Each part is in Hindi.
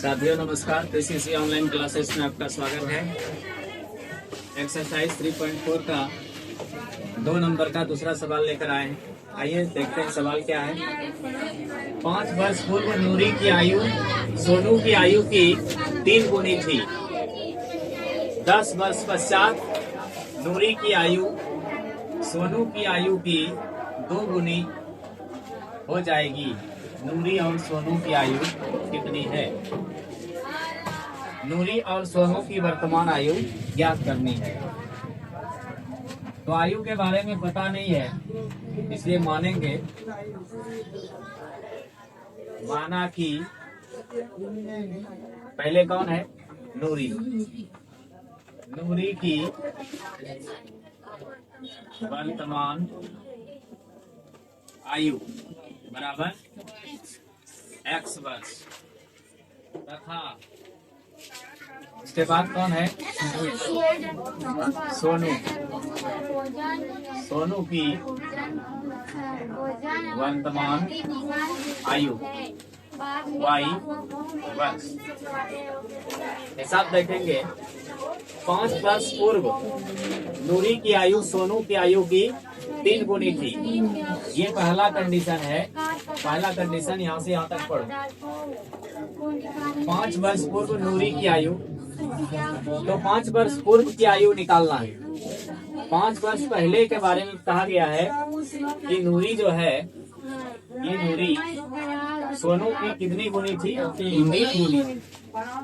साथियों नमस्कार। पीसीसी ऑनलाइन क्लासेस में आपका स्वागत है। एक्सरसाइज 3.4 का 2 नंबर का दूसरा सवाल लेकर आए हैं। आइए देखते हैं सवाल क्या है। 5 वर्ष पूर्व नूरी की आयु सोनू की आयु की 3 गुनी थी। 10 वर्ष पश्चात नूरी की आयु सोनू की आयु की 2 गुनी हो जाएगी। नूरी और सोनू की आयु कितनी है? नूरी और सोनू की वर्तमान आयु ज्ञात करनी है। तो आयु के बारे में पता नहीं है, इसलिए मानेंगे माना कि पहले कौन है? नूरी। नूरी की वर्तमान आयु बराबर x वर्ष तथा उसके बाद कौन है? सोनू। सोनू की वर्तमान आयु y वर्ष। हिसाब देखेंगे। 5 वर्ष पूर्व नूरी की आयु सोनू की आयु की 3 गुनी थी। ये पहला कंडीशन है। पहला कंडीशन यहाँ से यहाँ तक पढ़ो। 5 वर्ष पूर्व नूरी की आयु, तो 5 वर्ष पूर्व की आयु निकालना है। 5 वर्ष पहले के बारे में कहा गया है कि नूरी जो है, ये नूरी सोनू की कितनी गुनी थी? 3 गुनी।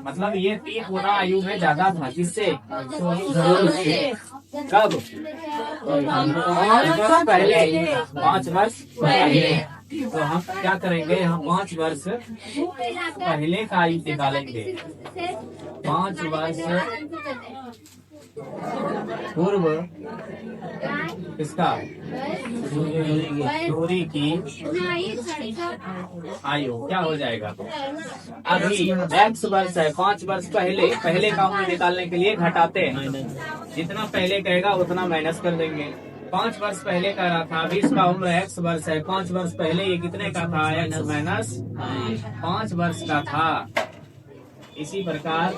मतलब ये 3 गुना आयु में ज्यादा था। किससे? सोनू से। कब? 5 वर्ष पहले। 5 वर्ष पहले। तो हम क्या करेंगे? हम 5 वर्ष पहले का आयु निकालेंगे। 5 वर्ष पूर्व इसका नूरी की आयु क्या हो जाएगा? अभी x वर्ष है। 5 वर्ष पहले का उम्र निकालने के लिए घटाते हैं। जितना पहले कहेगा उतना माइनस कर देंगे। 5 वर्ष पहले का रहा था, अभी इसका उम्र x वर्ष है। 5 वर्ष पहले ये कितने का था? x माइनस 5 वर्ष का था। इसी प्रकार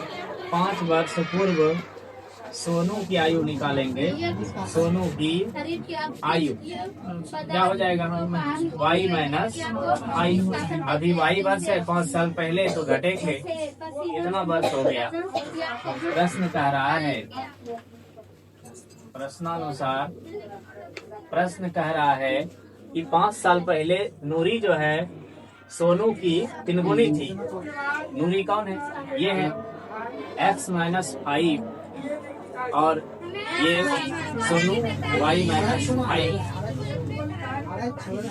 5 वर्ष पूर्व सोनू की आयु निकालेंगे। सोनू की आयु क्या हो जाएगा? y माइनस आई। अभी y वर्ष है 5 साल पहले, तो घटेंगे। कितना वर्ष हो गया? प्रश्न कह रहा है, प्रश्नानुसार प्रश्न कह रहा है कि 5 साल पहले नूरी जो है सोनू की 3 गुनी थी। नूरी कौन है? ये है x माइनस 5 और ये सोनू y माइनस 5।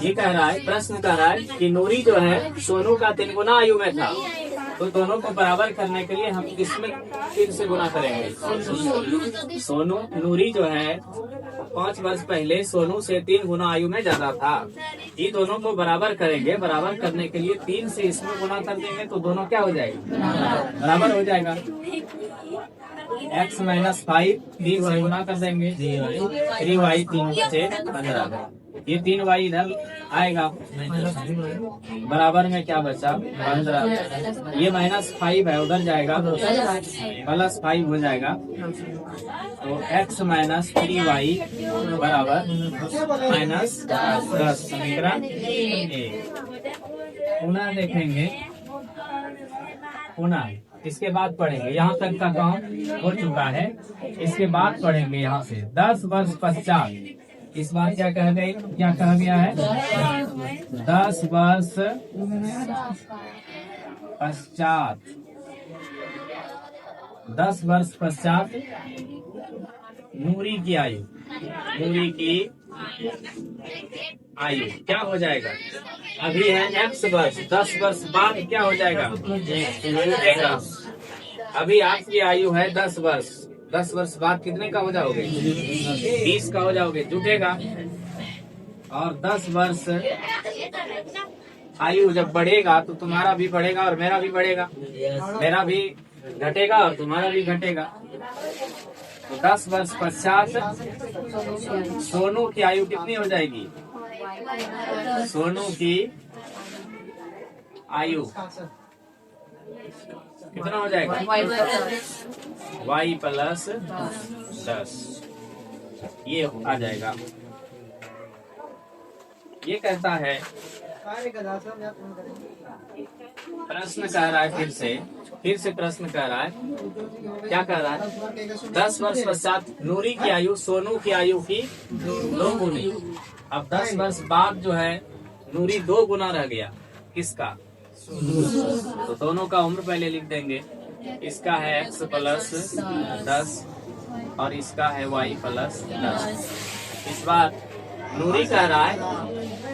ये कह रहा है, प्रश्न कह रहा है कि नूरी जो है सोनू का 3 गुना आयु में था। तो दोनों को बराबर करने के लिए हम किसमें 3 से गुना करेंगे? सोनू नूरी जो है 5 वर्ष पहले सोनू से 3 गुना आयु में ज्यादा था। ये दोनों को बराबर करेंगे। बराबर करने के लिए 3 से इसमें गुना कर देंगे तो दोनों क्या हो जाएगा? बराबर हो जाएगा। x माइनस 5 3 से गुना कर देंगे। 3y 3 से 15। ये 3y इधर आएगा। बराबर में क्या बचा? 15। ये माइनस 5 है, उधर जाएगा प्लस 5 हो जाएगा। तो x माइनस 3y बराबर माइनस 10। समीकरण पुनः देखेंगे। पुनः इसके बाद पढ़ेंगे। यहाँ तक का काम हो चुका है। इसके बाद पढ़ेंगे यहाँ से 10 वर्ष पश्चात। इस बार क्या कह गया है? 10 वर्ष पश्चात। 10 वर्ष पश्चात नूरी की आयु, नूरी की आयु क्या हो जाएगा? अभी है x वर्ष। 10 वर्ष बाद क्या हो जाएगा? अभी आपकी आयु है 10 वर्ष। 10 वर्ष बाद कितने का हो जाओगे? 20 का हो जाओगे। जुटेगा। और 10 वर्ष आयु जब बढ़ेगा तो तुम्हारा भी बढ़ेगा और मेरा भी बढ़ेगा। मेरा भी घटेगा और तुम्हारा भी घटेगा। तो 10 वर्ष पश्चात सोनू की आयु कितनी हो जाएगी? सोनू की आयु कितना हो जाएगा? y प्लस 10 ये आ जाएगा। ये कहता है, प्रश्न कह रहा है, फिर से प्रश्न कह रहा है, क्या कह रहा है? 10 वर्ष पश्चात नूरी की आयु सोनू की आयु की 2 गुनी। अब 10 वर्ष बाद जो है नूरी 2 गुना रह गया, किसका? तो दोनों का उम्र पहले लिख देंगे। इसका है x प्लस 10 और इसका है y प्लस 10। इस बार नूरी कह रहा है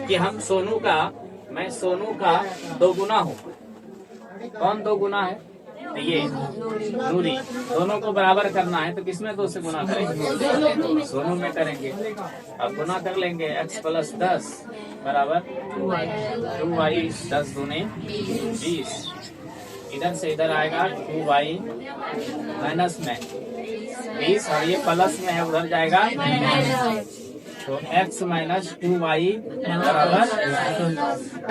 कि मैं सोनू का 2 गुना हूँ। कौन 2 गुना है? ये नूरी। दोनों को बराबर करना है तो किसमें 2 से गुना करेंगे? सोनू में करेंगे। अब गुना कर लेंगे, x प्लस 10 बराबर 2y 10 दूने 20। इधर से इधर आएगा 2y माइनस में 20 और ये प्लस में है, उधर जाएगा तो x माइनस 2y बराबर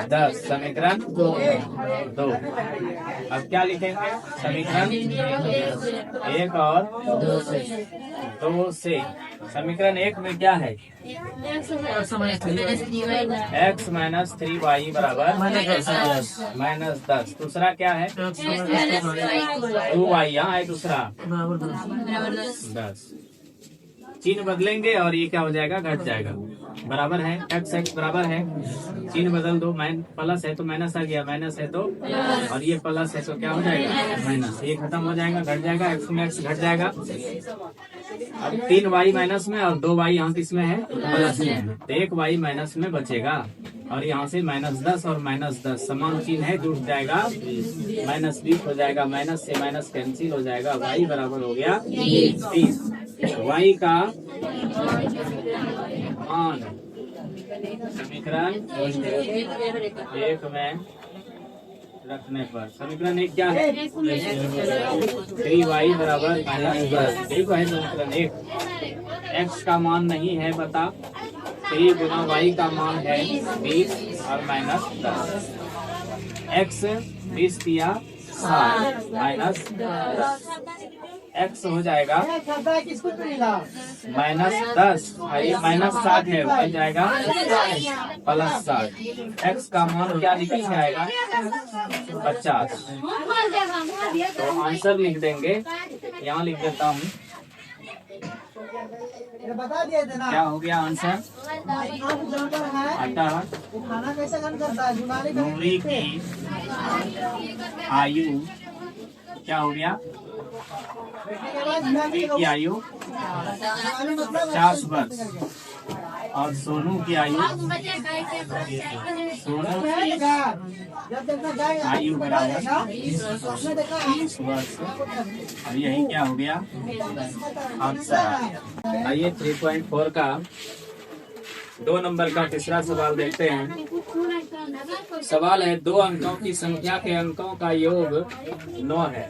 10। समीकरण 2। अब क्या लिखेंगे? समीकरण 1 और 2 से। समीकरण 1 में क्या है? x माइनस 3y बराबर माइनस 10। दूसरा क्या है? 2y, यहाँ है दूसरा 10। चिन्ह बदलेंगे और ये क्या हो जाएगा? घट जाएगा। बराबर है x बराबर है, चिन्ह बदल दो, प्लस है तो माइनस आ गया, माइनस है तो, और ये प्लस है तो क्या हो जाएगा? माइनस। ये खत्म हो जाएगा, घट जाएगा, x में x घट जाएगा। अब 3y माइनस में और 2y यहाँ किसमें है? प्लस में। तो 1y माइनस में बचेगा और यहाँ से माइनस 10 और माइनस 10 समान चिन्ह है, जुड़ जाएगा, माइनस 20 हो जाएगा। माइनस से माइनस कैंसिल हो जाएगा, y बराबर हो गया 30। y का मान समीकरण 1 में रखने पर, समीकरण 1 क्या है? 3y बराबर माइनस 10। ठीक है, समीकरण 1। x का मान नहीं है बता, 3 गुना y का मान है 20 और माइनस 10। x 20 दिया 60 माइनस 10। x हो जाएगा माइनस 10, माइनस 60 है, बन जाएगा प्लस 60। x का मान क्या लिखा जाएगा? 50। तो आंसर लिख देंगे, यहाँ लिख देता हूँ। क्या हो गया आंसर? नूरी की आयु क्या हो गया? की आयु 50 वर्ष और सोनू की आयु बराबर 30 वर्ष। और यही क्या हो गया? आंसर। आइए 3.4 का 2 नंबर का तीसरा सवाल देखते हैं। सवाल है, 2 अंकों की संख्या के अंकों का योग 9 है।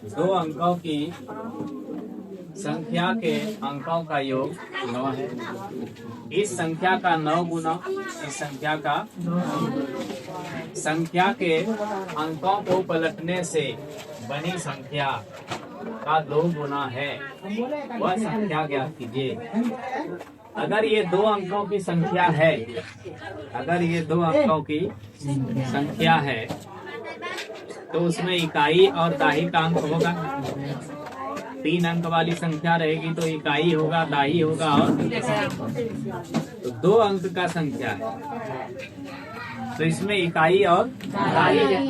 2 अंकों की संख्या के अंकों का योग 9 है। इस संख्या का 9 गुना इस संख्या के अंकों को पलटने से बनी संख्या का 2 गुना है, वह संख्या ज्ञात कीजिए। अगर ये 2 अंकों की संख्या है, तो उसमें इकाई और दाही का अंक होगा। 3 अंक वाली संख्या रहेगी तो इकाई होगा, दाही होगा, और तो 2 अंक का संख्या है तो इसमें इकाई और दाही है।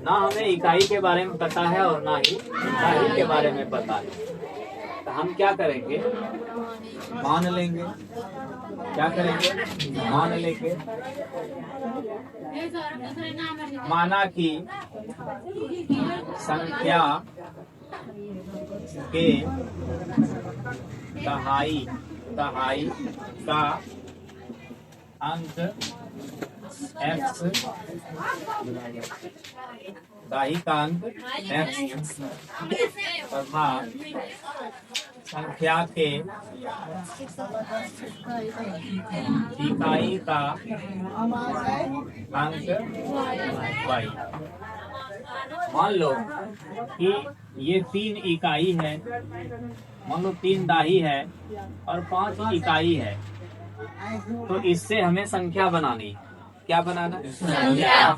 ना हमें इकाई के बारे में पता है और ना ही दाही के बारे में पता है, तो हम क्या करेंगे? मान लेंगे। क्या करेंगे? मान लेंगे। माना कि संख्या के दहाई का अंक x, दाही का अंक x तथा संख्या के इकाई का अंक y। मान लो कि ये 3 इकाई है, मान लो 3 दाही है और 5 इकाई है, तो इससे हमें संख्या बनानी। क्या बनाना? संख्या।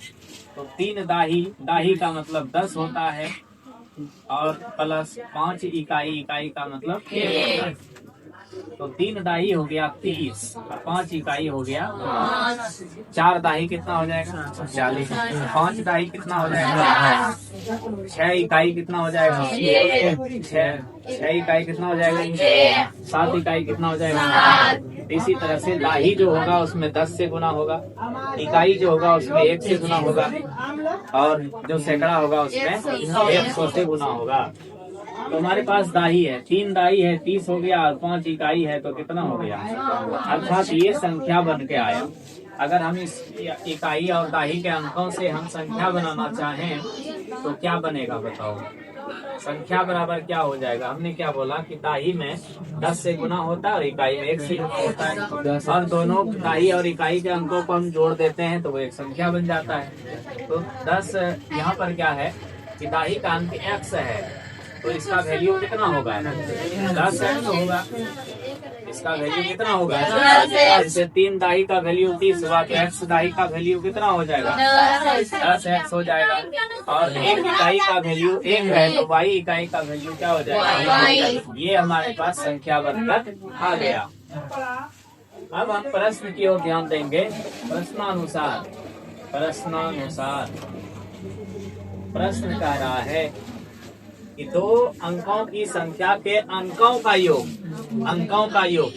तो 3 दाही का मतलब 10 होता है और प्लस 5 इकाई का मतलब 1 होता है। तो 3 दाही हो गया 30 और 5 इकाई हो गया 4 दाही कितना हो जाएगा? 40। 5 दाही कितना हो जाएगा? 6 इकाई कितना हो जाएगा? 6 इकाई कितना हो जाएगा? 7 इकाई कितना हो जाएगा? इसी तरह से दाही जो होगा उसमें 10 से गुना होगा, इकाई जो होगा उसमें 1 से गुना होगा और जो सैकड़ा होगा उसमें 100 से गुना होगा। तो हमारे पास दाही है, 3 दाही है 30 हो गया और 5 इकाई है तो कितना हो गया? अर्थात ये संख्या बन के आया। अगर हम इस इकाई और दाही के अंकों से हम संख्या बनाना चाहें तो क्या बनेगा बताओ? संख्या बराबर क्या हो जाएगा? हमने क्या बोला कि दाही में 10 से गुना होता है और इकाई में 1 से गुना होता है, और दोनों दाही और इकाई के अंकों को हम जोड़ देते हैं तो वो एक संख्या बन जाता है। तो 10 यहाँ पर क्या है कि दाही का अंक x है, तो इसका वैल्यू कितना होगा? 10 होगा। इसका वैल्यू कितना होगा? जैसे 3 दाही का वैल्यू 30 हुआ तो x दाही का वैल्यू कितना हो जाएगा? 10x हो जाएगा। और 1 इकाई का वैल्यू 1 है तो y इकाई का वैल्यू क्या हो जाएगा? ये हमारे पास संख्या बनकर आ गया। अब हम प्रश्न की ओर ध्यान देंगे। प्रश्नानुसार प्रश्न कह रहा है कि 2 अंकों की संख्या के अंकों का योग,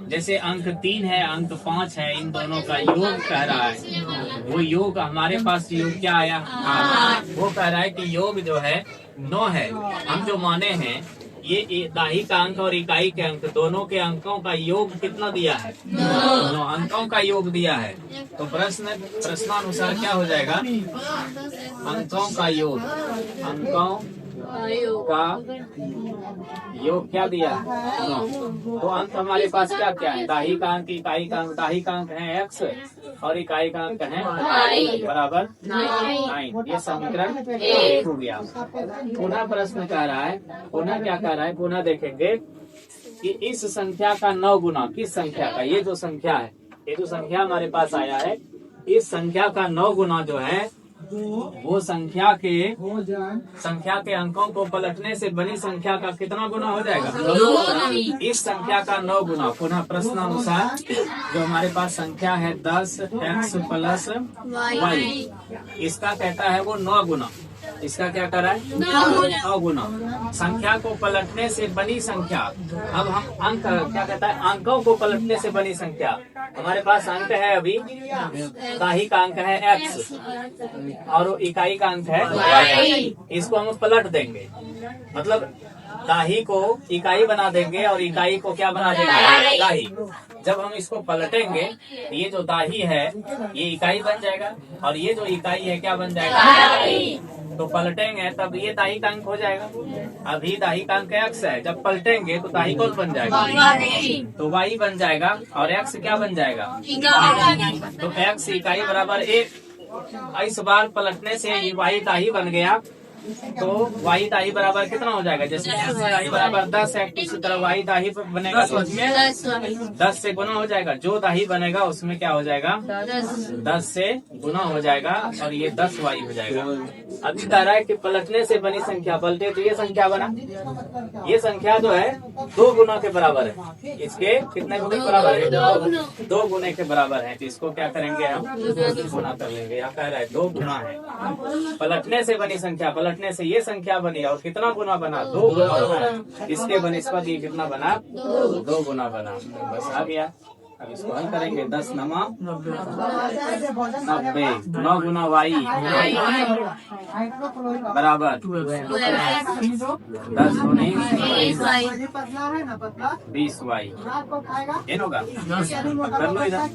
जैसे अंक 3 है अंक 5 है, इन दोनों का योग कह रहा है। वो योग हमारे पास योग क्या आया? वो कह रहा है कि योग जो है 9 है। हम जो माने हैं ये दाही का अंक और इकाई के अंक दोनों के अंकों का योग कितना दिया है? 9 अंकों का योग दिया है। तो प्रश्नानुसार क्या हो जाएगा? अंकों का योग, अंकों का योग क्या दिया? 9। तो अंक हमारे पास क्या क्या है? दाही का अंक, इकाई का अंक। दाही का अंक है x और इकाई का अंक है बराबर 9। ये समीकरण 1 हो गया। पुनः प्रश्न कह रहा है, पुनः क्या कह रहा है? पुनः देखेंगे कि इस संख्या का 9 गुना किस संख्या का? ये जो संख्या है, ये जो संख्या हमारे पास आया है, इस संख्या का 9 गुना जो है वो संख्या के अंकों को पलटने से बनी संख्या का कितना गुना हो जाएगा? इस संख्या का 9 गुना। पुनः प्रश्नानुसार जो हमारे पास संख्या है 10x प्लस y, इसका कहता है वो 9 गुना। इसका क्या कर रहा है? 9 गुना। संख्या को पलटने से बनी संख्या। अब हम अंक क्या कहता है? अंकों को पलटने से बनी संख्या। हमारे पास अंक है अभी, दाही का अंक है x और इकाई का अंक है y। इसको हम पलट देंगे, मतलब दाही को इकाई बना देंगे और इकाई को क्या बना देंगे? दाही। जब हम इसको पलटेंगे ये जो दाही है ये इकाई बन जाएगा और ये जो इकाई है क्या बन जाएगा? तो पलटेंगे तब ये दाही का अंक हो जाएगा। अभी दाही का अंक x है, जब पलटेंगे तो दाही कौन बन जाएगा? तो y बन जाएगा और x क्या बन जाएगा? तो x इकाई बराबर 1। इस बार पलटने से y दाही बन गया तो y दाही बराबर कितना हो जाएगा? जैसे x दाही बराबर 10 है, इसी तरह y दाही बनेगा तो उसमें 10 से गुना हो जाएगा। जो दाही बनेगा उसमें क्या हो जाएगा? 10 से गुना हो जाएगा और ये 10y हो जाएगा। अभी कह रहा है कि पलटने से बनी संख्या, पलटे तो ये संख्या बना। ये संख्या जो है 2 गुना के बराबर है। इसके कितने गुने के बराबर है? 2 गुने के बराबर है। तो इसको क्या करेंगे हम? गुना कर लेंगे। यहाँ कह रहा है 2 गुना है। पलटने से बनी संख्या, पलटने से ये संख्या बनी और कितना गुना बना? 2 गुना बना। इसके बनिस्पत ये कितना बना? 2 गुना बना। बस आ गया। अब इसको हल करेंगे। 10 नमा 90, 9 गुना वाई बराबर 10 गुनी 20 वाई। ये होगा, कर लो इधर।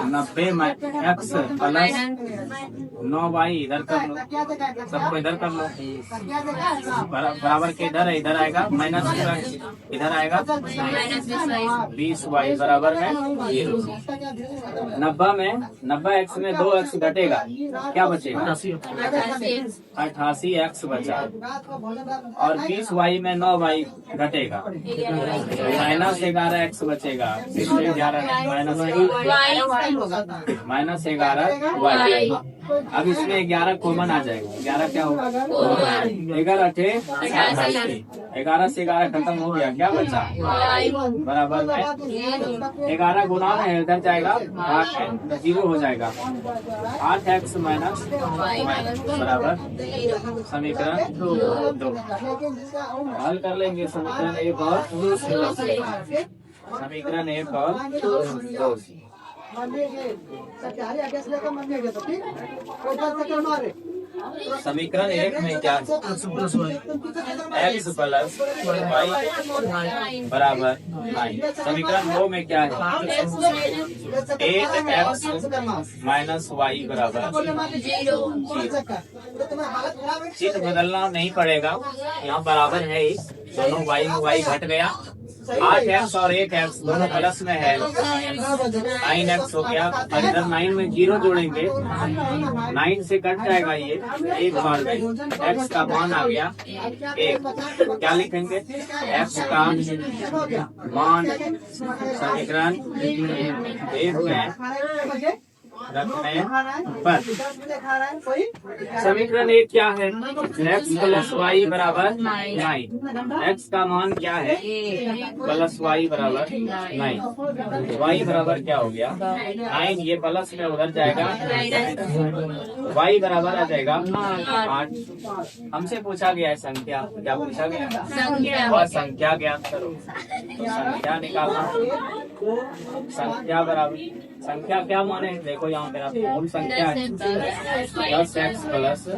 90 में एक्स प्लस 9 वाई इधर कर लो, सबको इधर कर लो। बराबर के इधर है, इधर आएगा माइनस, इधर आएगा 20 वाई बराबर है 0। 90 में 90 एक्स में 2 एक्स घटेगा, क्या बचेगा? 88 एक्स बचा। और 20 वाई में 9 वाई घटेगा, माइनस 11 एक्स बचेगा। 11 माइनस 11 वाई। अब इसमें 11 कॉमन आ जाएगा। 11 क्या होगा? 11 थे 11 से 11 खत्म हो गया, क्या बचा? बराबर में 11 गुना में इधर जाएगा 8 0 हो जाएगा। 8 एक्स माइनस बराबर समीकरण 2। हल कर लेंगे समीकरण 1 और 2। समीकरण 1 और 2। समीकरण 1 में क्या? एक्स प्लस वाई बराबर 9। समीकरण 2 में क्या है? 8 एक्स माइनस वाई बराबर 0। चिन्ह बदलना नहीं पड़ेगा, यहाँ बराबर है ही। दोनों वाई में वाई घट गया। 8 एक्स और 1 एक्स दोनों प्लस में है, 9 एक्स हो गया। और इधर 9 में 0 जोड़ेंगे, 9 से कट जाएगा ये एक बार में। एक्स का मान आ गया 1। क्या लिखेंगे? एक्स का मान समीकरण 1 में रखने पर समीकरण 1 क्या है? एक्स प्लस वाई बराबर 9। एक्स का मान क्या है? प्लस वाई बराबर 9। वाई बराबर क्या हो गया? 9। ये प्लस में उधर जाएगा, वाई बराबर आ जाएगा 8। हमसे पूछा गया है संख्या, क्या पूछा गया? और संख्या ज्ञात करो। तो संख्या निकालना, संख्या बराबर संख्या क्या माने? देखो यहाँ मेरा मूल संख्या है 10 एक्स प्लस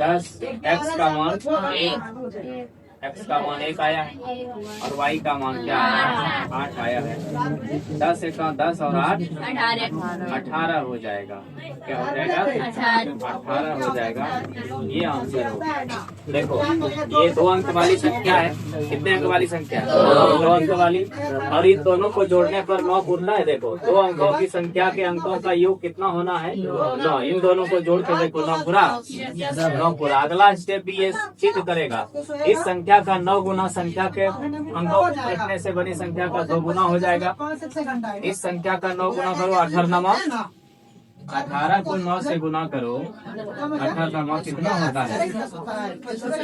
10 एक्स का मान 1, एक्स का मान 1 आया है और वाई का मान क्या आया? 8 आया है। 10 एक 10 और 8 18 हो जाएगा। क्या हो जाएगा? 18 हो जाएगा। ये आंसर होगा। देखो ये 2 अंक वाली संख्या है। कितने अंक वाली संख्या? 2 अंक वाली। और इन दोनों को जोड़ने पर 9 पूरना है। देखो 2 अंकों की संख्या के अंकों का योग कितना होना है? 9। इन दोनों को जोड़ के देखो 9 पूरा, 9 पूरा। अगला स्टेप भी ये सिद्ध करेगा। इस संख्या का 9 गुना संख्या के अंकों को रखने से बनी संख्या का 2 गुना हो जाएगा। इस संख्या का 9 गुना करो 18 18 को 9 से गुना करो। 18 कितना होता है?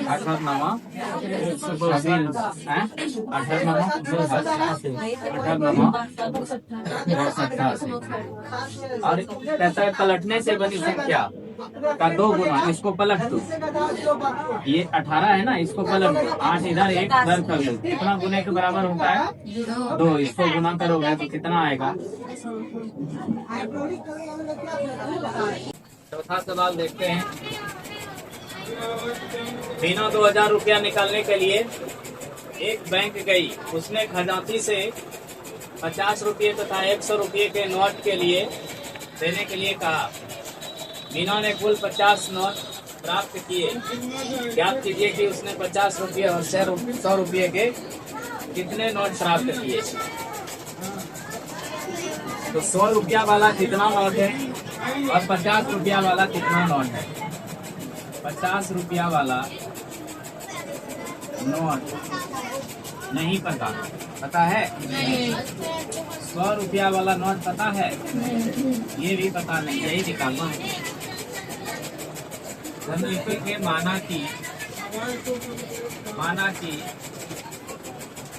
18 और कहता है पलटने से बनी संख्या का 2 गुना। इसको पलट दो, ये 18 है ना, इसको पलट दो। 8 इधर 1 इधर कर लो। कितना गुने के बराबर होता है? 2। इसको गुना करोगे तो कितना आएगा? चौथा सवाल देखते हैं। बिना 2000 रुपया निकालने के लिए एक बैंक गई। उसने खजांची से 50 रुपये तथा 100 रुपये के नोट के लिए देने के लिए कहा। मीना ने कुल 50 नोट प्राप्त किए। ज्ञात कीजिए कि उसने 50 रुपये और 100 रुपये के कितने नोट प्राप्त किए। तो 100 रुपया वाला कितना नोट है और 50 रुपया वाला कितना नोट है? 50 रुपया वाला नोट नहीं पता, पता है? 100 रुपया वाला नोट पता है? ये भी पता नहीं, यही निकालना है। हम लिखेंगे माना कि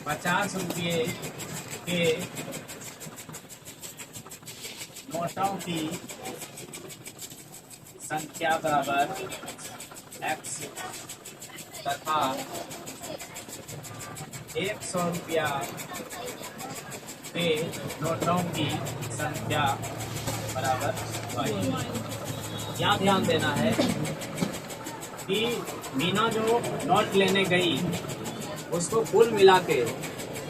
50 रुपये के नोटों की संख्या बराबर x तथा 100 रुपया के नोटों की संख्या बराबर 22। यहाँ ध्यान देना है कि मीना जो नोट लेने गई उसको कुल मिला के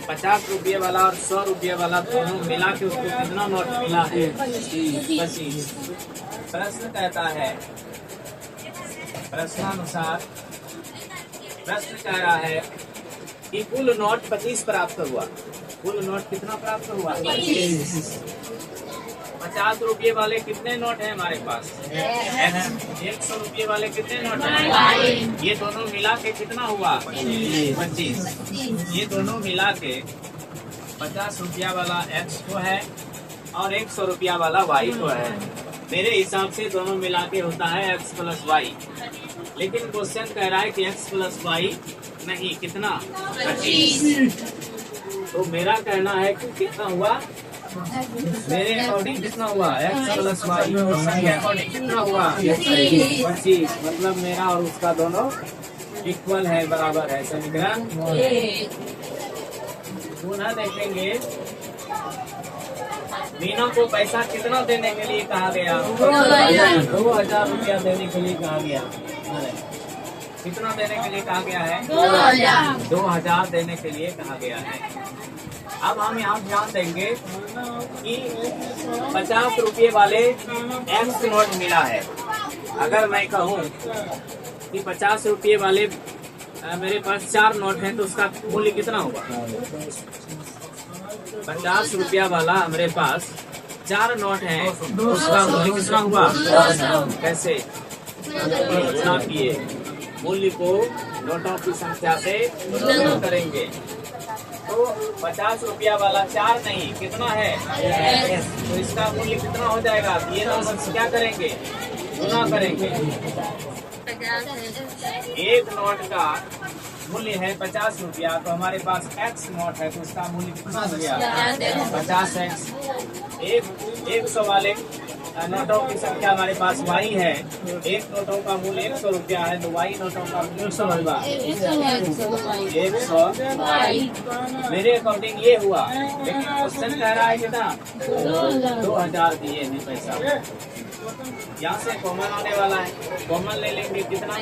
50 रुपये वाला और 100 रुपये वाला दोनों मिला के उसको कितना नोट मिला है? 25। प्रश्न कहता है, प्रश्नानुसार प्रश्न कह रहा है कि कुल नोट 25 प्राप्त हुआ। कुल नोट कितना प्राप्त हुआ? 50 रुपये वाले कितने नोट हैं हमारे पास? 100 रुपये वाले कितने नोट हैं? ये दोनों मिला के कितना हुआ? 25। ये दोनों मिला के 50 रुपया वाला X को है और 100 रुपया वाला Y को है। मेरे हिसाब से दोनों मिला के होता है X प्लस Y, लेकिन क्वेश्चन कह रहा है कि X प्लस Y नहीं, कितना? 25। तो मेरा कहना है कि कितना हुआ? मेरे अकॉर्डिंग कितना हुआ? X प्लस Y के अकॉर्डिंग कितना हुआ? 25। मतलब मेरा और उसका दोनों इक्वल है, बराबर है। समीकरण पुनः देखेंगे। मीना को पैसा कितना देने के लिए कहा गया? 2000 रुपया देने के लिए कहा गया। कितना देने के लिए कहा गया है? 2000 देने के लिए कहा गया है। अब हम यहाँ ध्यान देंगे कि 50 रुपये वाले X नोट मिला है। अगर मैं कहूँ कि 50 रुपये वाले मेरे पास 4 नोट हैं तो उसका मूल्य कितना होगा? 50 रुपया वाला मेरे पास 4 नोट हैं तो उसका मूल्य कितना हुआ? कैसे गुणा किए? मूल्य को नोटों की संख्या से गुणा करेंगे तो 50 रुपया वाला 4 नहीं, कितना है? तो इसका मूल्य कितना हो जाएगा? ये नंबर क्या करेंगे? गुना करेंगे। एक नोट का मूल्य है 50 रुपया, तो हमारे पास X नोट है तो उसका मूल्य कितना हो गया? 50X। 100 वाले नोटों की संख्या हमारे पास Y है। एक नोटों का मूल्य 100 रुपया है तो Y नोटों का मूल्य 100 होगा। 100 मेरे अकॉर्डिंग ये हुआ, लेकिन क्वेश्चन कह रहा है कितना? 2000 दिए हैं पैसा। यहाँ से कॉमन आने वाला है, कॉमन ले लेंगे कितना?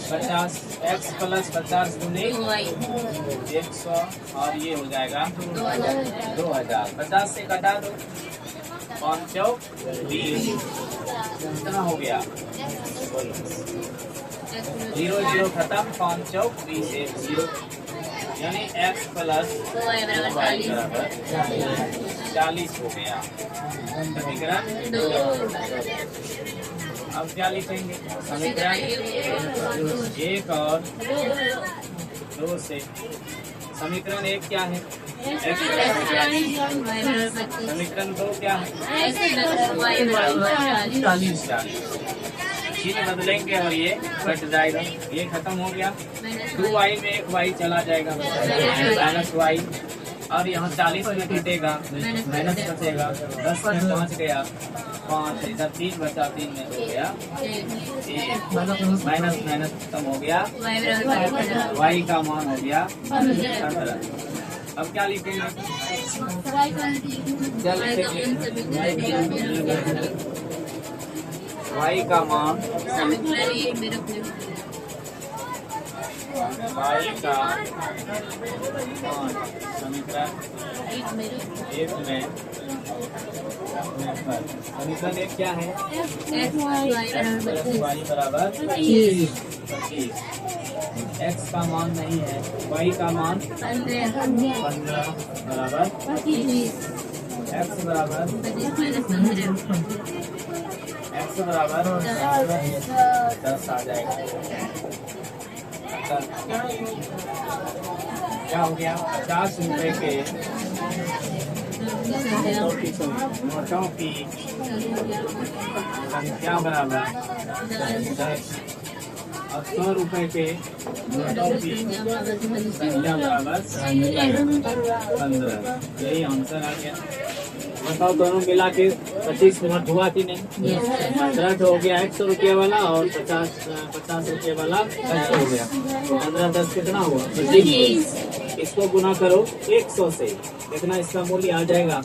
50। X प्लस 50 गुने 100 और ये हो जाएगा 2000। 50 से घटा दो, 5 चौक 20। कितना हो गया? 0 0 खत्म, 5 चौक 20 1 0, यानी X प्लस Y बराबर 40 हो गया। समीकरण अब क्या लिखेंगे? समीकरण 1 और 2 से। समीकरण 1 क्या है? समीकरण 2 क्या है? 40। चिन्ह बदलेंगे और ये कट जाएगा, ये खत्म हो गया। 2y में एक y चला जाएगा, माइनस y, और यहाँ 40 में कटेगा, माइनस बचेगा। 10 में 5 गया, 5 इधर 3 बचा, 3 में हो गया 1, माइनस माइनस खत्म हो गया, y का मान हो गया 15। अब क्या लिखेंगे? क्या लिखेंगे? y का मान, y का मान समीकरण 1 में समीकरण 1 क्या है? y बराबर 25। x का मान नहीं है, y का मान 15 बराबर x बराबर x बराबर 10 आ जाएगा। क्या हो गया? 50 रुपए के नोटों की संख्या बराबर 10 और 100 रुपए के नोटों की संख्या बराबर 15। यही आंसर आ गया। बताओ दोनों मिला के 25 मिनट हुआ कि नहीं? 15 हो गया 100 रुपये वाला और 50 रुपये वाला 10 हो गया। 15 10 कितना हुआ? 25। इसको गुना करो 100 से, कितना इसका मूल्य आ जाएगा?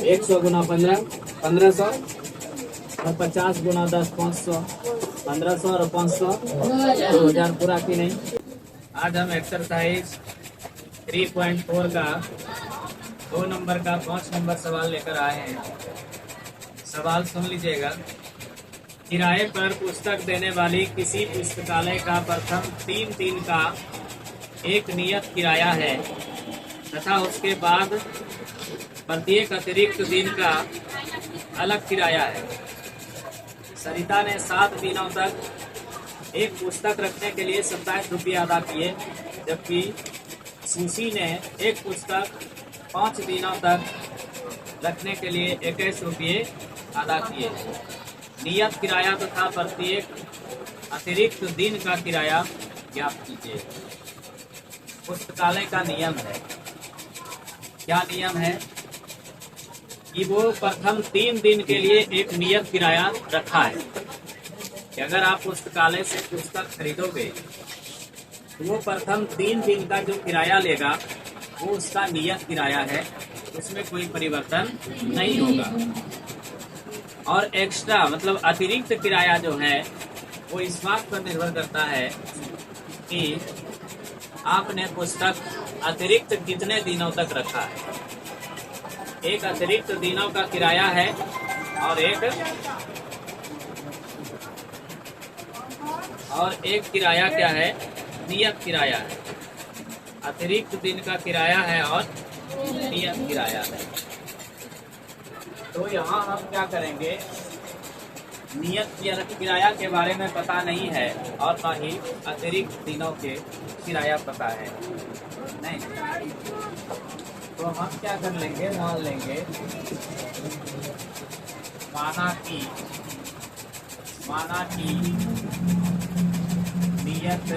100 गुना 15 1500 और 50 गुना 10 500, 1500 और 500 2000 पूरा की नहीं। आज हम एक्सरसाइज 3.4 का 2 नंबर का 5 नंबर सवाल लेकर आए हैं। सवाल सुन लीजिएगा। किराए पर पुस्तक देने वाली किसी पुस्तकालय का प्रथम 3 दिन का एक नियत किराया है तथा उसके बाद प्रत्येक अतिरिक्त दिन का अलग किराया है। सरिता ने 7 दिनों तक एक पुस्तक रखने के लिए 27 रुपये अदा किए, जबकि सुशी ने एक पुस्तक 5 दिनों तक रखने के लिए 21 रुपये अदा किए। नियत किराया तथा प्रत्येक अतिरिक्त दिन का किराया ज्ञात कीजिए। पुस्तकालय का नियम है। क्या नियम है कि वो प्रथम 3 दिन के लिए एक नियत किराया रखा है कि अगर आप पुस्तकालय से पुस्तक खरीदोगे तो वो प्रथम 3 दिन का जो किराया लेगा वो उसका नियत किराया है, उसमें कोई परिवर्तन नहीं होगा। और एक्स्ट्रा मतलब अतिरिक्त किराया जो है वो इस बात पर निर्भर करता है कि आपने पुस्तक अतिरिक्त कितने दिनों तक रखा है। एक अतिरिक्त दिनों का किराया है और एक किराया क्या है? नियत किराया है। अतिरिक्त दिन का किराया है और नियत किराया है। तो यहाँ हम क्या करेंगे, नियत किराया के बारे में पता नहीं है और ना ही अतिरिक्त दिनों के किराया पता है नहीं, तो हम क्या कर लेंगे, मान लेंगे माना की नियत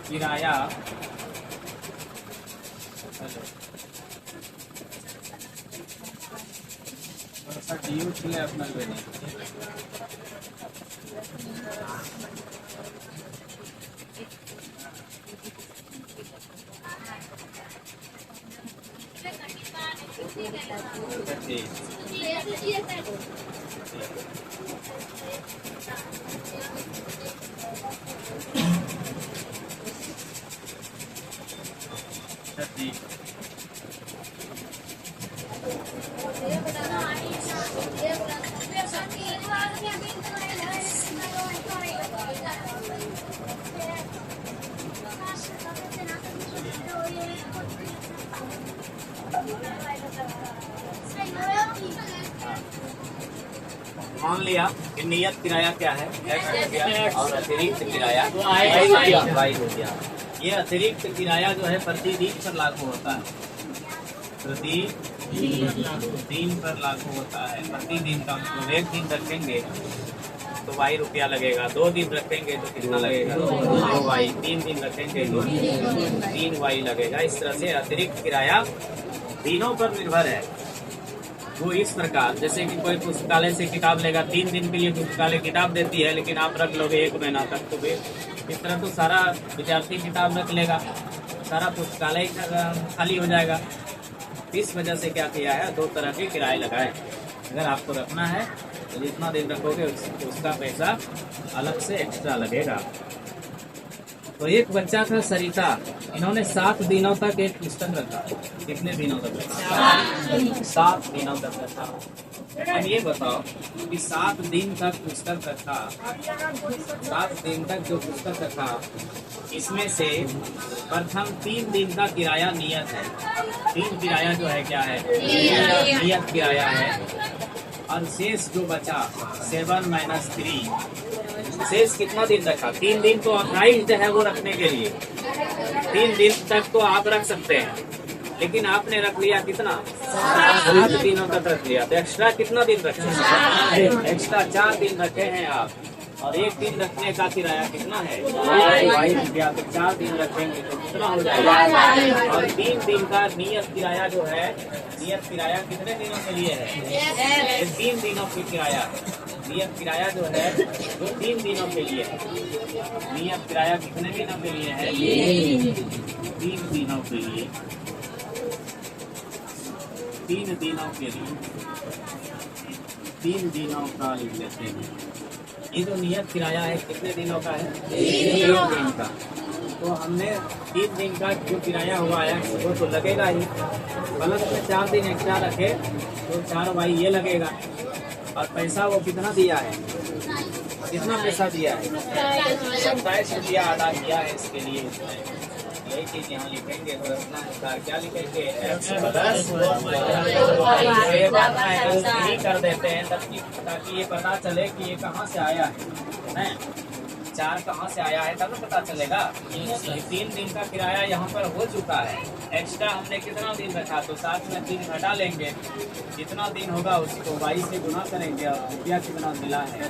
किराया अपना मान लिया कि नियत किराया क्या है? X और अतिरिक्त किराया Y हो गया। ये अतिरिक्त किराया जो है प्रतिदिन पर लागू होता है, प्रतिदिन पर लागू होता है। प्रतिदिन का मतलब 1 दिन रखेंगे तो Y रुपया लगेगा, 2 दिन रखेंगे तो कितना लगेगा? 2Y। 3 दिन रखेंगे तो 3Y लगेगा। इस तरह से अतिरिक्त किराया दिनों पर निर्भर है। वो इस प्रकार, जैसे कि कोई पुस्तकालय से किताब लेगा, 3 दिन के लिए पुस्तकालय किताब देती है, लेकिन आप रख लोगे 1 महीना तक, तो इस तरह तो सारा विद्यार्थी किताब रख लेगा, सारा पुस्तकालय खाली हो जाएगा। इस वजह से क्या किया है, 2 तरह के किराए लगाए। अगर आपको रखना है तो जितना दिन रखोगे उसका पैसा अलग से एक्स्ट्रा लगेगा। तो एक बच्चा था सरिता, इन्होंने 7 दिनों तक एक पुस्तक रखा। कितने दिनों तक रखा? 7 दिनों तक रखा। अब ये बताओ कि 7 दिन तक पुस्तक रखा, 7 दिन तक जो पुस्तक रखा, इसमें से प्रथम 3 दिन का किराया नियत है। 3 किराया जो है क्या है? नियत किराया है। और शेष जो बचा 7 - 3, शेष कितना दिन रखा? 3 दिन तो ऑथराइज्ड है वो रखने के लिए, 3 दिन तक तो आप रख सकते हैं, लेकिन आपने रख लिया कितना? 7 दिनों तक रख लिया। तो एक्स्ट्रा कितना दिन रखे? एक्स्ट्रा 4 दिन रखे हैं आप, और 1 दिन रखने का किराया कितना है 22 रुपया। तो 4 दिन रखेंगे तो कितना हो जाएगा। और 3 दिन का नियत किराया जो है, नियत किराया कितने दिनों के लिए है 3 दिनों की किराया। नियत किराया जो है वो 3 दिनों के लिए है। नियत किराया कितने दिनों के लिए है 3 दिनों के लिए। 3 दिनों के लिए 3 दिनों का लिख लेते हैं। ये जो नियत किराया है कितने दिनों का है 3 दिन का। तो हमने 3 दिन का जो किराया हुआ है वो तो लगेगा ही, प्लस में 4 दिन एक्स्ट्रा रखे तो 4 भाई ये लगेगा। और पैसा वो कितना दिया है, कितना पैसा दिया है 27 रुपया अदा किया है इसके लिए। यही चीज यहाँ लिखेंगे तो रखना है। क्या लिखेंगे कर देते हैं ताकि ये पता चले कि ये कहाँ से आया है 4 कहाँ से आया है, तब तो पता चलेगा। 3 दिन का किराया यहाँ पर हो चुका है। एक्स्ट्रा हमने कितना दिन रखा तो साथ में 3 घटा लेंगे। जितना दिन होगा उसको 22 से गुना करेंगे और रुपया कितना मिला है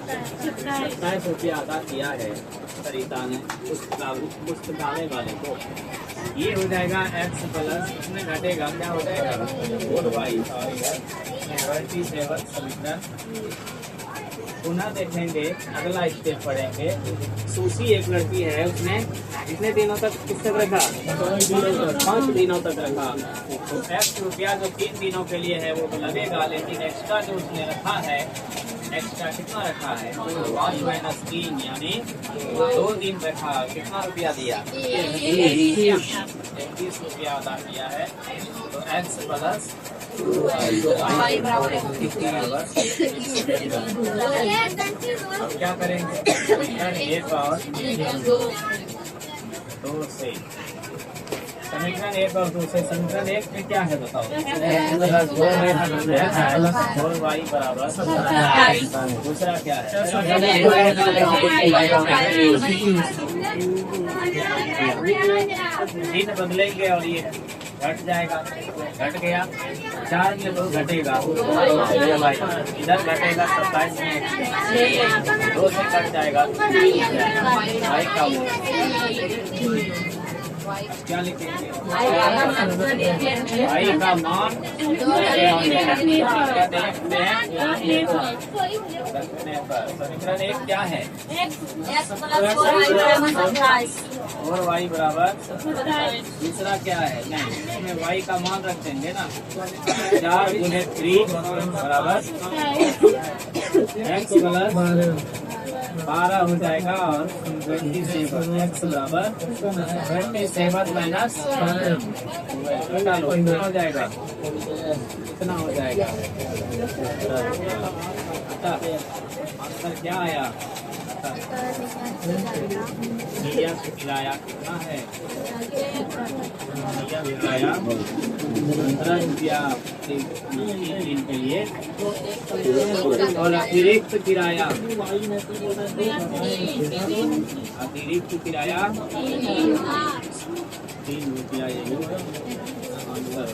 27 रुपया अदा किया है सरिता ने पुस्तकालय वाले को। ये हो जाएगा x प्लस इसमें घटेगा क्या हो जाएगा 4y और 27 समीकरण। पुनः देखेंगे अगला स्टेप पढ़ेंगे। सुशी एक लड़की है, उसने कितने दिनों तक किस तक रखा 5 दिनों तक रखा। तो x रुपया जो 3 दिनों के लिए है वो तो लगेगा, लेकिन एक्स्ट्रा जो उसने रखा है एक्स्ट्रा कितना रखा है 5 माइनस 3 यानी 2 दिन रखा। कितना रुपया दिया 21 रुपया अदा किया है। तो x प्लस अब क्या करेंगे 1 और 2 से समीकरण 1 और 2 से। समीकरण 1 में क्या है बताओ 4y बराबर। दूसरा क्या है 3 बदलेंगे और ये घट जाएगा, घट गया 4 में 2 घटेगा इधर घटेगा 27 में 2 से कट जाएगा y का क्या लिखेंगे y का मान समीकरण 1 क्या है और y बराबर। दूसरा क्या है नहीं इसमें y का मान रख देंगे ना 4 गुने 3 बराबर x प्लस 12 हो जाएगा और 27 x बराबर 27 माइनस डालो कितना हो जाएगा कितना हो जाएगा आंसर क्या आया किराया कितना है किराया 15 रुपया 3 दिन के लिए और अतिरिक्त किराया 3 रुपया यही आंसर।